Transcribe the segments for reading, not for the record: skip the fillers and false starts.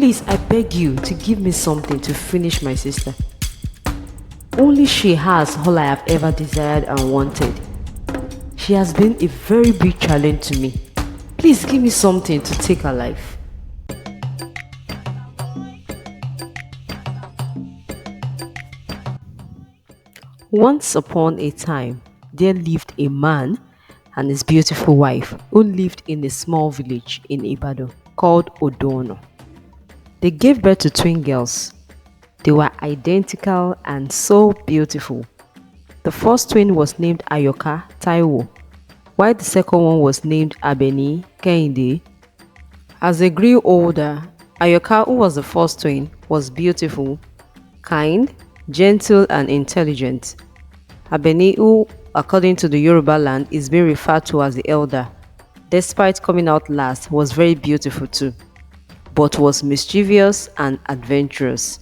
Please, I beg you to give me something to finish my sister. Only she has all I have ever desired and wanted. She has been a very big challenge to me. Please give me something to take her life. Once upon a time, there lived a man and his beautiful wife who lived in a small village in Ibadan called Odono. They gave birth to twin girls. They were identical and so beautiful. The first twin was named Aayoka Taiwo, while the second one was named Abeni Kehinde. As they grew older, Aayoka, who was the first twin, was beautiful, kind, gentle, and intelligent. Abeni, who, according to the Yoruba land, is being referred to as the elder, despite coming out last, was very beautiful too, but was mischievous and adventurous.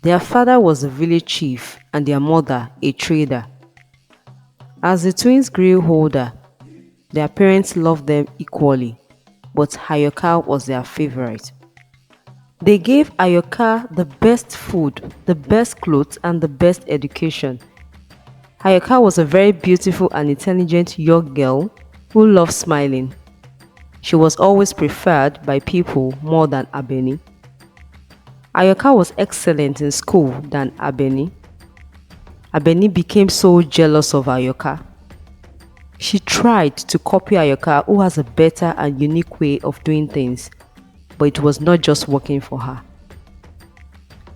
Their father was a village chief and their mother a trader. As the twins grew older, their parents loved them equally, but Ayoka was their favorite. They gave Ayoka the best food, the best clothes, and the best education. Ayoka was a very beautiful and intelligent young girl who loved smiling. She was always preferred by people more than Abeni. Ayoka was excellent in school than Abeni. Abeni became so jealous of Ayoka. She tried to copy Ayoka, who has a better and unique way of doing things, but it was not just working for her.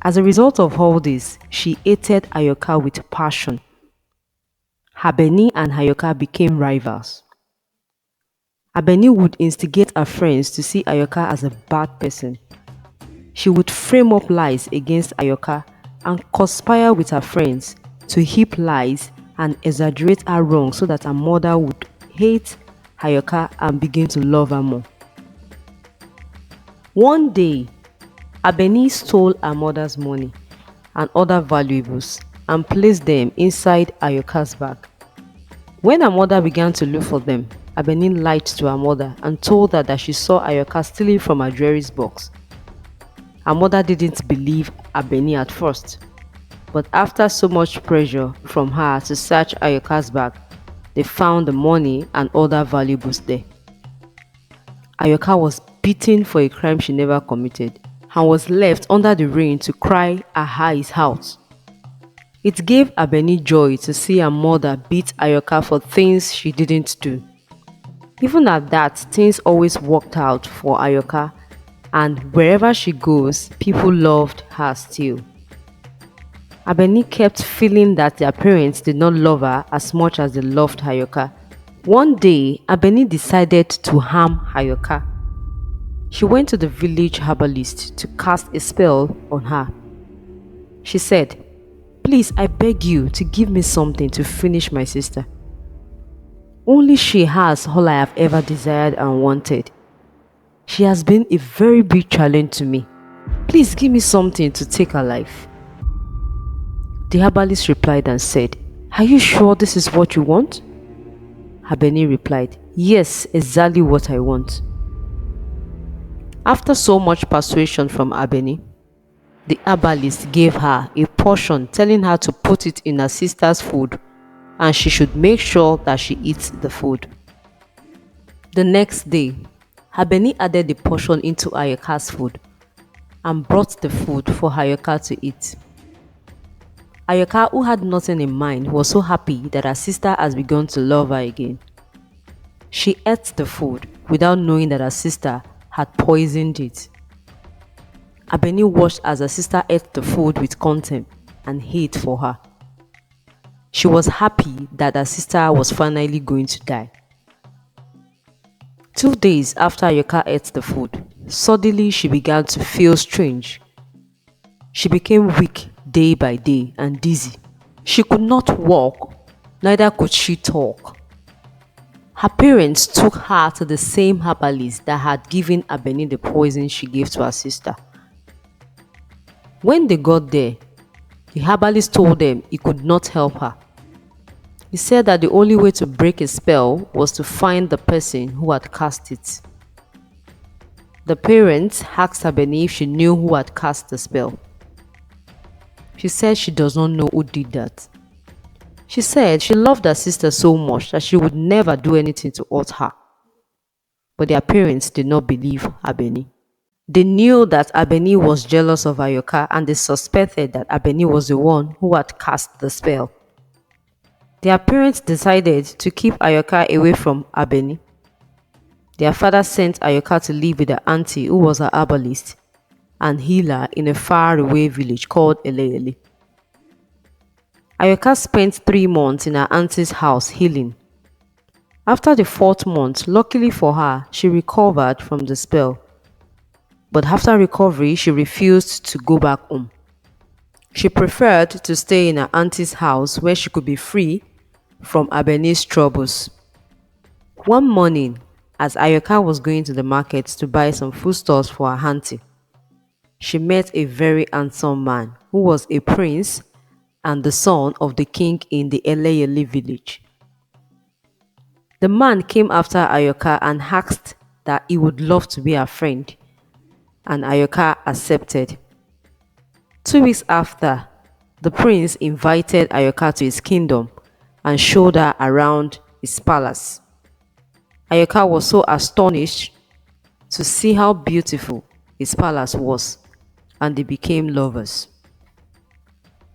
As a result of all this, she hated Ayoka with passion. Abeni and Ayoka became rivals. Abeni would instigate her friends to see Ayoka as a bad person. She would frame up lies against Ayoka and conspire with her friends to heap lies and exaggerate her wrong so that her mother would hate Ayoka and begin to love her more. One day, Abeni stole her mother's money and other valuables and placed them inside Ayoka's bag. When her mother began to look for them, Abeni lied to her mother and told her that she saw Ayoka stealing from her jewelry box. Her mother didn't believe Abeni at first, but after so much pressure from her to search Ayoka's bag, they found the money and other valuables there. Ayoka was beaten for a crime she never committed and was left under the rain to cry her eyes out. It gave Abeni joy to see her mother beat Ayoka for things she didn't do. Even at that, things always worked out for Ayoka, and wherever she goes, people loved her still. Abeni kept feeling that their parents did not love her as much as they loved Ayoka. One day, Abeni decided to harm Ayoka. She went to the village herbalist to cast a spell on her. She said, "Please, I beg you to give me something to finish my sister. Only she has all I have ever desired and wanted. She has been a very big challenge to me. Please give me something to take her life." The herbalist replied and said, "Are you sure this is what you want?" Abeni replied, "Yes, exactly what I want." After so much persuasion from Abeni, the herbalist gave her a portion telling her to put it in her sister's food and she should make sure that she eats the food. The next day, Abeni added the portion into Ayoka's food and brought the food for Ayoka to eat. Ayoka, who had nothing in mind, was so happy that her sister has begun to love her again. She ate the food without knowing that her sister had poisoned it. Abeni watched as her sister ate the food with contempt and hate for her. She was happy that her sister was finally going to die. 2 days after Ayoka ate the food, suddenly she began to feel strange. She became weak day by day and dizzy. She could not walk, neither could she talk. Her parents took her to the same herbalist that had given Abeni the poison she gave to her sister. When they got there, the herbalist told them he could not help her. He said that the only way to break a spell was to find the person who had cast it. The parents asked Abeni if she knew who had cast the spell. She said she does not know who did that. She said she loved her sister so much that she would never do anything to hurt her. But their parents did not believe Abeni. They knew that Abeni was jealous of Aayoka and they suspected that Abeni was the one who had cast the spell. Their parents decided to keep Aayoka away from Abeni. Their father sent Aayoka to live with her auntie who was a herbalist and healer in a faraway village called Eleyele. Aayoka spent 3 months in her auntie's house healing. After the 4th month, luckily for her, she recovered from the spell. But after recovery, she refused to go back home. She preferred to stay in her auntie's house where she could be free from Abeni's troubles. One morning, as Aayoka was going to the market to buy some foodstuffs for her auntie, she met a very handsome man who was a prince and the son of the king in the Eleyele village. The man came after Aayoka and asked that he would love to be her friend, and Aayoka accepted. 2 weeks after, the prince invited Aayoka to his kingdom and showed her around his palace. Aayoka was so astonished to see how beautiful his palace was, and they became lovers.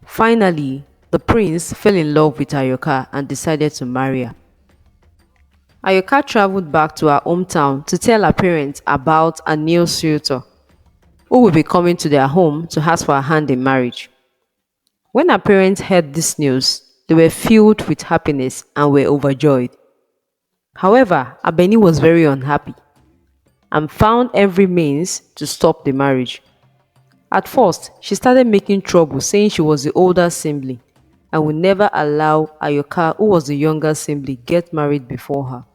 Finally, the prince fell in love with Aayoka and decided to marry her. Aayoka traveled back to her hometown to tell her parents about a new suitor who would be coming to their home to ask for her hand in marriage. When her parents heard this news, they were filled with happiness and were overjoyed. However, Abeni was very unhappy and found every means to stop the marriage. At first, she started making trouble, saying she was the older sibling and would never allow Aayoka, who was the younger sibling, get married before her.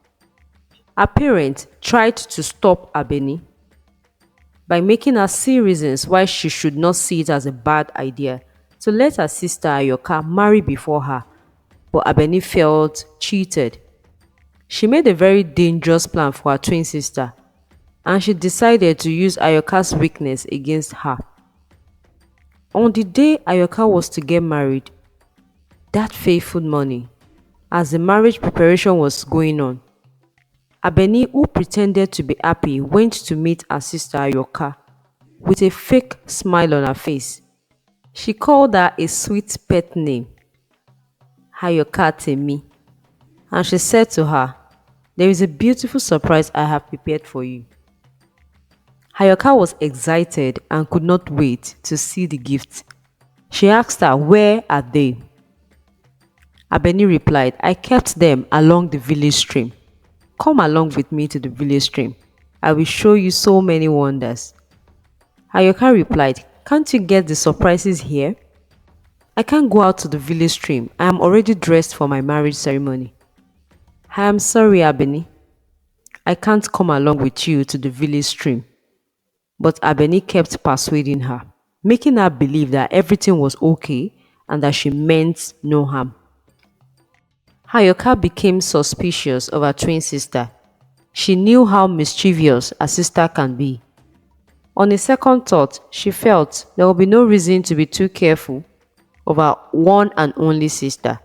Her parents tried to stop Abeni by making her see reasons why she should not see it as a bad idea to let her sister Aayoka marry before her, but Abeni felt cheated. She made a very dangerous plan for her twin sister, and she decided to use Aayoka's weakness against her. On the day Aayoka was to get married, that fateful morning, as the marriage preparation was going on, Abeni, who pretended to be happy, went to meet her sister Aayoka with a fake smile on her face. She called her a sweet pet name, Aayoka Temi, and she said to her, "There is a beautiful surprise I have prepared for you." Aayoka was excited and could not wait to see the gifts. She asked her, "Where are they?" Abeni replied, "I kept them along the village stream. Come along with me to the village stream. I will show you so many wonders." Aayoka replied, "Can't you get the surprises here? I can't go out to the village stream. I am already dressed for my marriage ceremony." "I am sorry, Abeni. I can't come along with you to the village stream." But Abeni kept persuading her, making her believe that everything was okay and that she meant no harm. Aayoka became suspicious of her twin sister. She knew how mischievous her sister can be. On a second thought, she felt there would be no reason to be too careful of her one and only sister,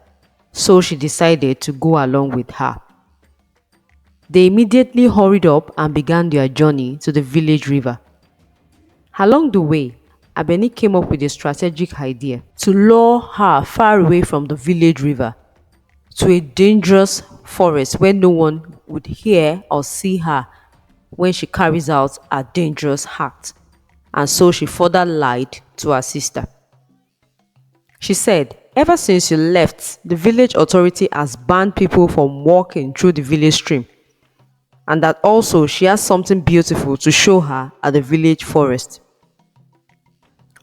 so she decided to go along with her. They immediately hurried up and began their journey to the village river. Along the way, Abeni came up with a strategic idea to lure her far away from the village river to a dangerous forest where no one would hear or see her when she carries out a dangerous act, and so she further lied to her sister. She said, "Ever since you left, the village authority has banned people from walking through the village stream, and that also she has something beautiful to show her at the village forest."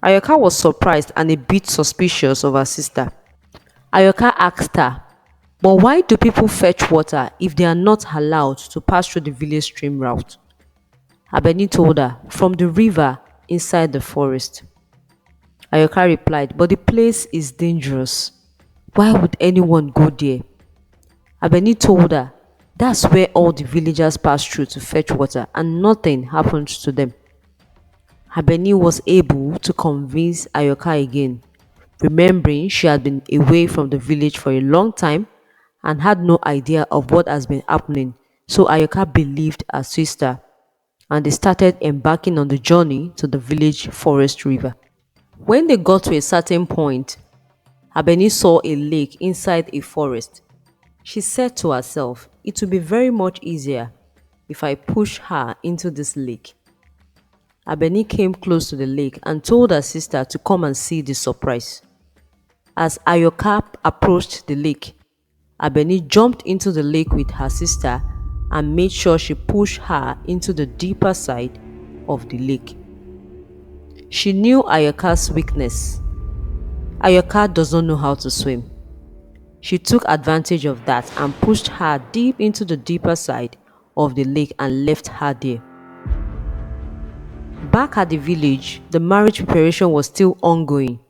Aayoka was surprised and a bit suspicious of her sister. Aayoka asked her, "But why do people fetch water if they are not allowed to pass through the village stream route?" Abeni told her, "From the river inside the forest." Aayoka replied, "But the place is dangerous. Why would anyone go there?" Abeni told her, That's where all the villagers passed through to fetch water, and nothing happened to them. Abeni was able to convince Aayoka again, remembering she had been away from the village for a long time and had no idea of what has been happening. So Aayoka believed her sister, and they started embarking on the journey to the village forest river. When they got to a certain point, Abeni saw a lake inside a forest. She said to herself, it would be very much easier if I push her into this lake. Abeni came close to the lake and told her sister to come and see the surprise. As Aayoka approached the lake, Abeni jumped into the lake with her sister and made sure she pushed her into the deeper side of the lake. She knew Aayoka's weakness. Aayoka does not know how to swim. She took advantage of that and pushed her deep into the deeper side of the lake and left her there. Back at the village, the marriage preparation was still ongoing.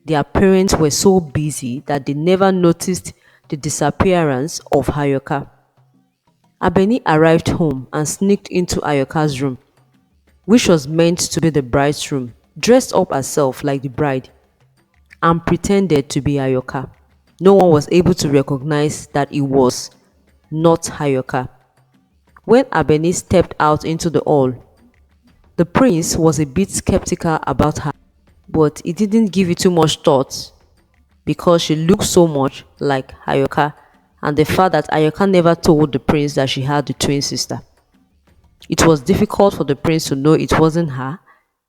Their parents were so busy that they never noticed the disappearance of Aayoka. Abeni arrived home and sneaked into Aayoka's room, which was meant to be the bride's room, dressed up herself like the bride, and pretended to be Aayoka. No one was able to recognize that it was not Aayoka. When Abeni stepped out into the hall, the prince was a bit skeptical about her, but he didn't give it too much thought because she looked so much like Aayoka, and the fact that Aayoka never told the prince that she had a twin sister. It was difficult for the prince to know it wasn't her,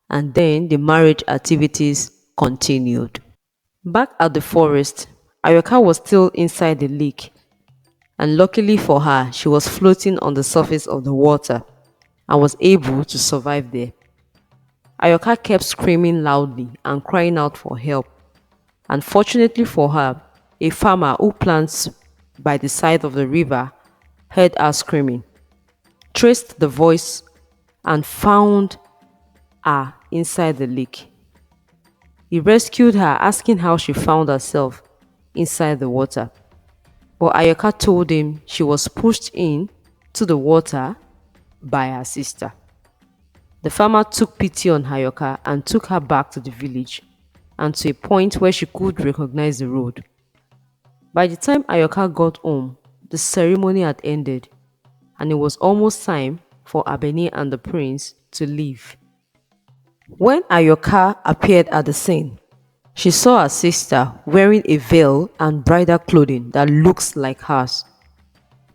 and then the marriage activities continued. Back at the forest, Aayoka was still inside the lake, and luckily for her, she was floating on the surface of the water and was able to survive there. Aayoka kept screaming loudly and crying out for help. Unfortunately for her, a farmer who plants by the side of the river heard her screaming, traced the voice, and found her inside the lake. He rescued her, asking how she found herself inside the water. But Aayoka told him she was pushed in to the water by her sister. The farmer took pity on Aayoka and took her back to the village and to a point where she could recognize the road. By the time Aayoka got home, the ceremony had ended, and it was almost time for Abeni and the prince to leave. When Aayoka appeared at the scene, she saw her sister wearing a veil and bridal clothing that looks like hers.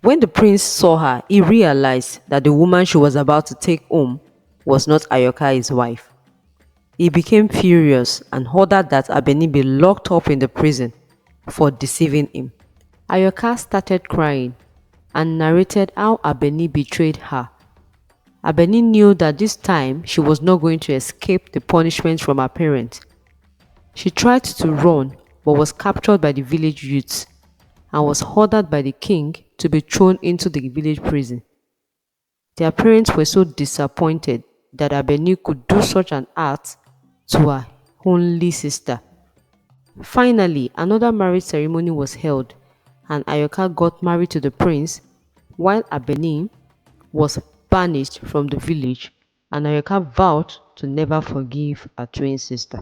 When the prince saw her, he realized that the woman she was about to take home was not Aayoka, his wife. He became furious and ordered that Abeni be locked up in the prison for deceiving him. Aayoka started crying and narrated how Abeni betrayed her. Abeni knew that this time she was not going to escape the punishment from her parents. She tried to run but was captured by the village youths and was ordered by the king to be thrown into the village prison. Their parents were so disappointed that Abeni could do such an act to her only sister. Finally, another marriage ceremony was held and Aayoka got married to the prince while Abeni was banished from the village, and Aayoka vowed to never forgive her twin sister.